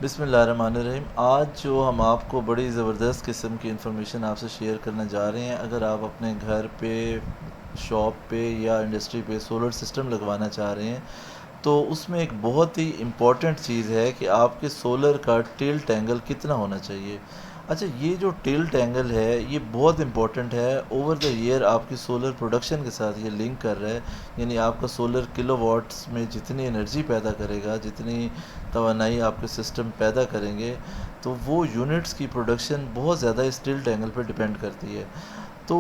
बिस्मिल्लाहिर्रहमानिर्रहीम। आज जो हम आपको बड़ी ज़बरदस्त किस्म की इन्फॉर्मेशन आपसे शेयर करने जा रहे हैं। अगर आप अपने घर पे, शॉप पे या इंडस्ट्री पे सोलर सिस्टम लगवाना चाह रहे हैं, तो उसमें एक बहुत ही इम्पॉर्टेंट चीज़ है कि आपके सोलर का टिल्ट एंगल कितना होना चाहिए। अच्छा, ये जो टिल्ट एंगल है ये बहुत इम्पॉर्टेंट है। ओवर द ईयर आपकी सोलर प्रोडक्शन के साथ ये लिंक कर रहा है। यानी आपका सोलर किलोवाट्स में जितनी एनर्जी पैदा करेगा, जितनी तवानाई आपके सिस्टम पैदा करेंगे, तो वो यूनिट्स की प्रोडक्शन बहुत ज़्यादा इस टिल्ट एंगल पर डिपेंड करती है। तो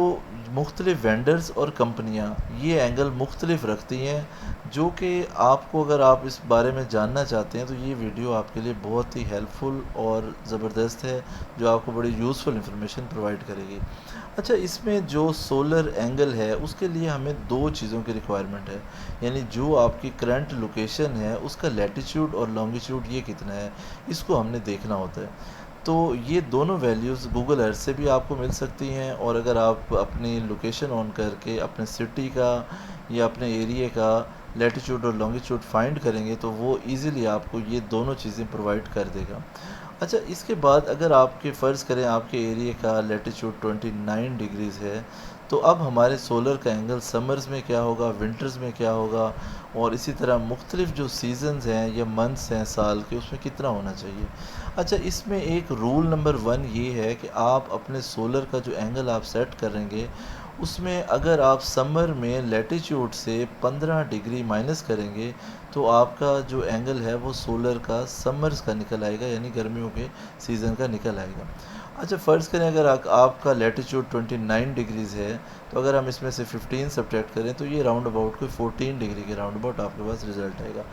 मुख्तलिफ़ वेंडर्स और कंपनियां ये एंगल मुख्तलिफ रखती हैं, जो कि आपको, अगर आप इस बारे में जानना चाहते हैं, तो ये वीडियो आपके लिए बहुत ही हेल्पफुल और ज़बरदस्त है, जो आपको बड़ी यूज़फुल इंफॉर्मेशन प्रोवाइड करेगी। अच्छा, इसमें जो सोलर एंगल है उसके लिए हमें दो चीज़ों की रिक्वायरमेंट है। यानी जो आपकी करंट लोकेशन है उसका लैटिट्यूड और लॉन्गिट्यूड ये कितना है, इसको हमने देखना होता है। तो ये दोनों वैल्यूज़ गूगल अर्थ से भी आपको मिल सकती हैं, और अगर आप अपनी लोकेशन ऑन करके अपने सिटी का या अपने एरिया का लैटिट्यूड और लॉन्गिट्यूड फाइंड करेंगे, तो वो इजीली आपको ये दोनों चीज़ें प्रोवाइड कर देगा। अच्छा, इसके बाद अगर आपके फ़र्ज़ करें आपके एरिया का लैटिट्यूड 29 डिग्रीज़ है, तो अब हमारे सोलर का एंगल समर्स में क्या होगा, विंटर्स में क्या होगा, और इसी तरह मुख्तलिफ़ जो सीज़न्स हैं या मंथ्स हैं साल के, उसमें कितना होना चाहिए। अच्छा, इसमें एक रूल नंबर 1 ये है कि आप अपने सोलर का जो एंगल आप सेट करेंगे, उसमें अगर आप समर में लैटिट्यूड से 15 डिग्री माइनस करेंगे, तो आपका जो एंगल है वो सोलर का समर्स का निकल आएगा, यानी गर्मियों के सीज़न का निकल आएगा। अच्छा, फ़र्ज़ करें अगर आपका लैटिट्यूड 29 डिग्रीज़ है, तो अगर हम इसमें से 15 सब्ट्रैक्ट करें, तो ये राउंड अबाउट कोई 14 डिग्री के राउंड अबाउट आपके पास रिज़ल्ट आएगा।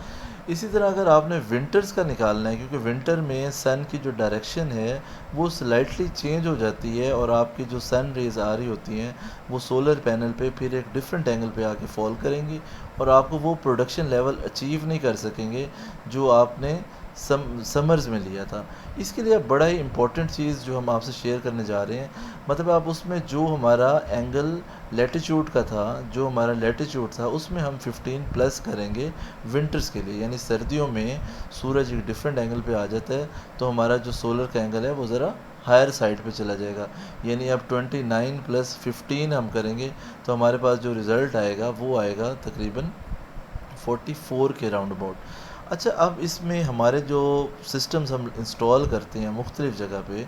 इसी तरह अगर आपने विंटर्स का निकालना है, क्योंकि विंटर में सन की जो डायरेक्शन है वो स्लाइटली चेंज हो जाती है, और आपकी जो सन रेज़ आ रही होती हैं वो सोलर पैनल पे फिर एक डिफरेंट एंगल पे आके फॉल करेंगी, और आपको वो प्रोडक्शन लेवल अचीव नहीं कर सकेंगे जो आपने समर्स में लिया था। इसके लिए अब बड़ा ही इम्पोर्टेंट चीज़ जो हम आपसे शेयर करने जा रहे हैं, मतलब आप उसमें जो हमारा एंगल लैटिट्यूड का था, जो हमारा लैटिट्यूड था, उसमें हम 15 प्लस करेंगे विंटर्स के लिए। यानी सर्दियों में सूरज एक डिफरेंट एंगल पे आ जाता है, तो हमारा जो सोलर का एंगल है वो ज़रा हायर साइड पे चला जाएगा। यानी अब 29 प्लस 15 हम करेंगे, तो हमारे पास जो रिज़ल्ट आएगा वो आएगा तकरीबन 44 के राउंड अबाउट। अच्छा, अब इसमें हमारे जो सिस्टम्स हम इंस्टॉल करते हैं मुख्तलिफ़ जगह पे,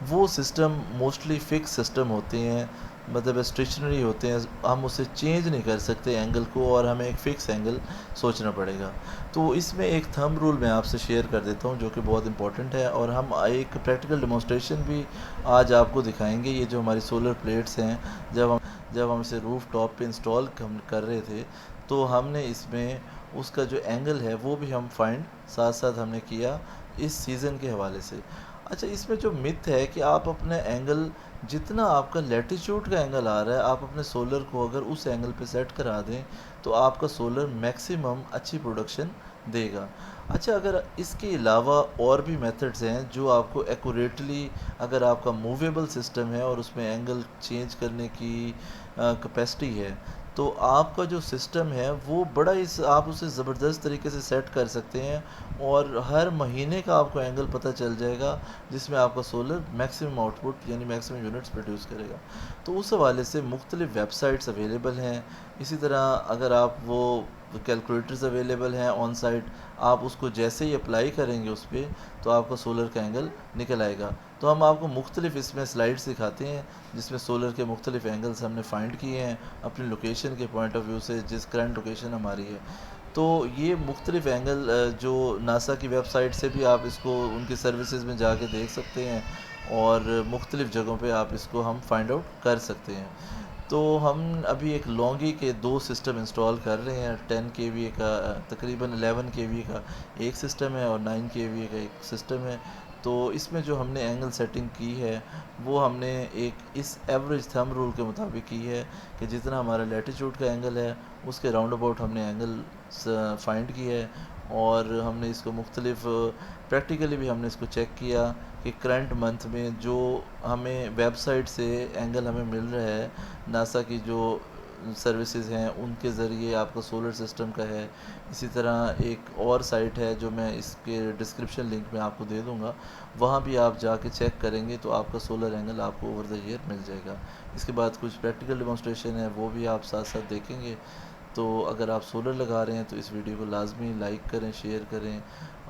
वो सिस्टम मोस्टली फ़िक्स सिस्टम होते हैं, मतलब स्टेशनरी होते हैं। हम उसे चेंज नहीं कर सकते एंगल को, और हमें एक फ़िक्स एंगल सोचना पड़ेगा। तो इसमें एक थंब रूल मैं आपसे शेयर कर देता हूँ, जो कि बहुत इंपॉर्टेंट है, और हम एक प्रैक्टिकल डेमोंस्ट्रेशन भी आज आपको दिखाएंगे। ये जो हमारी सोलर प्लेट्स हैं, जब हम इसे रूफ टॉप पे इंस्टॉल हम कर रहे थे, तो हमने इसमें उसका जो एंगल है वो भी हम फाइंड साथ साथ हमने किया इस सीज़न के हवाले से। अच्छा, इसमें जो मिथ है कि आप अपने एंगल, जितना आपका लैटिट्यूड का एंगल आ रहा है, आप अपने सोलर को अगर उस एंगल पे सेट करा दें, तो आपका सोलर मैक्सिमम अच्छी प्रोडक्शन देगा। अच्छा, अगर इसके अलावा और भी मेथड्स हैं जो आपको एक्यूरेटली, अगर आपका मूवेबल सिस्टम है और उसमें एंगल चेंज करने की कैपेसिटी है, तो आपका जो सिस्टम है वो बड़ा इस आप उसे ज़बरदस्त तरीके से सेट कर सकते हैं, और हर महीने का आपको एंगल पता चल जाएगा, जिसमें आपका सोलर मैक्सिमम आउटपुट यानी मैक्सिमम यूनिट्स प्रोड्यूस करेगा। तो उस हवाले से मुख्तलिफ़ वेबसाइट्स अवेलेबल हैं। इसी तरह अगर आप वो कैलकुलेटर्स अवेलेबल हैं ऑन साइट, आप उसको जैसे ही अप्लाई करेंगे उस पर, तो आपका सोलर का एंगल निकल आएगा। तो हम आपको मुख्तलिफ़ इसमें स्लाइड्स दिखाते हैं, जिसमें सोलर के मुख्तलिफ़ एंगल्स हमने फाइंड किए हैं अपनी लोकेशन के पॉइंट ऑफ व्यू से, जिस करंट लोकेशन हमारी है। तो ये मुख्तलिफ़ एंगल जो नासा की वेबसाइट से भी आप इसको उनकी सर्विसेज में जाके देख सकते हैं, और मुख्तलिफ़ जगहों पे आप इसको हम फाइंड आउट कर सकते हैं। तो हम अभी एक लॉन्गी के दो सिस्टम इंस्टॉल कर रहे हैं। 10 केवीए का, तकरीबन 11 केवीए का एक सिस्टम है, और 9 केवीए का एक सिस्टम है। तो इसमें जो हमने एंगल सेटिंग की है वो हमने एक इस एवरेज थंब रूल के मुताबिक की है, कि जितना हमारा लैटिट्यूड का एंगल है उसके राउंड अबाउट हमने एंगल फाइंड किया है, और हमने इसको मुख्तलिफ प्रैक्टिकली भी हमने इसको चेक किया कि करंट मंथ में जो हमें वेबसाइट से एंगल हमें मिल रहा है, नासा की जो सर्विसेज हैं उनके ज़रिए आपका सोलर सिस्टम का है। इसी तरह एक और साइट है जो मैं इसके डिस्क्रिप्शन लिंक में आपको दे दूँगा, वहाँ भी आप जाके चेक करेंगे तो आपका सोलर एंगल आपको ओवर द ईयर मिल जाएगा। इसके बाद कुछ प्रैक्टिकल डेमोंस्ट्रेशन है वो भी आप साथ-साथ देखेंगे। तो अगर आप सोलर लगा रहे हैं तो इस वीडियो को लाज़मी लाइक करें, शेयर करें,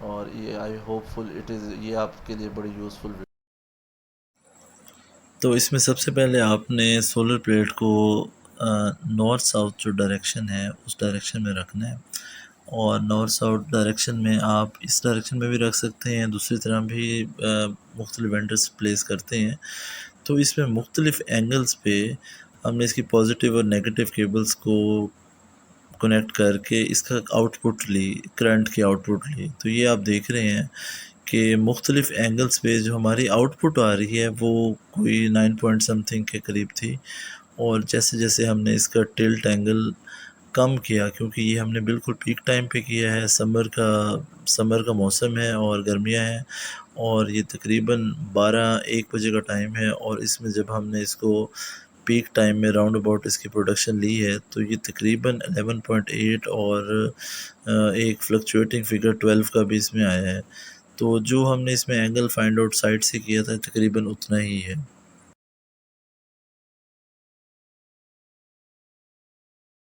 और ये आई होपफुल इट इज़ ये आपके लिए बड़ी यूज़फुल। तो इसमें सबसे पहले आपने सोलर प्लेट को नॉर्थ साउथ जो डायरेक्शन है उस डायरेक्शन में रखना है। और नॉर्थ साउथ डायरेक्शन में आप इस डायरेक्शन में भी रख सकते हैं, दूसरी तरह भी मुख्तलिफ वेंडर्स प्लेस करते हैं। तो इसमें मुख्तलिफ एंगल्स पे हमने इसकी पॉजिटिव और नेगेटिव केबल्स को कनेक्ट करके इसका आउटपुट ली, करंट की आउटपुट ली। तो ये आप देख रहे हैं कि मुख्तलिफ एंगल्स पे जो हमारी आउटपुट आ रही है वो कोई 9 पॉइंट समथिंग के करीब थी। और जैसे जैसे हमने इसका टिल्ट एंगल कम किया, क्योंकि ये हमने बिल्कुल पीक टाइम पे किया है, समर का मौसम है और गर्मियाँ हैं, और ये तकरीबन 12-1 बजे का टाइम है। और इसमें जब हमने इसको पीक टाइम में राउंड अबाउट इसकी प्रोडक्शन ली है तो ये तकरीबन 11.8 और एक फ्लक्चुएटिंग फिगर 12 का भी इसमें आया है। तो जो हमने इसमें एंगल फाइंड आउट साइड से किया था तकरीबन उतना ही है।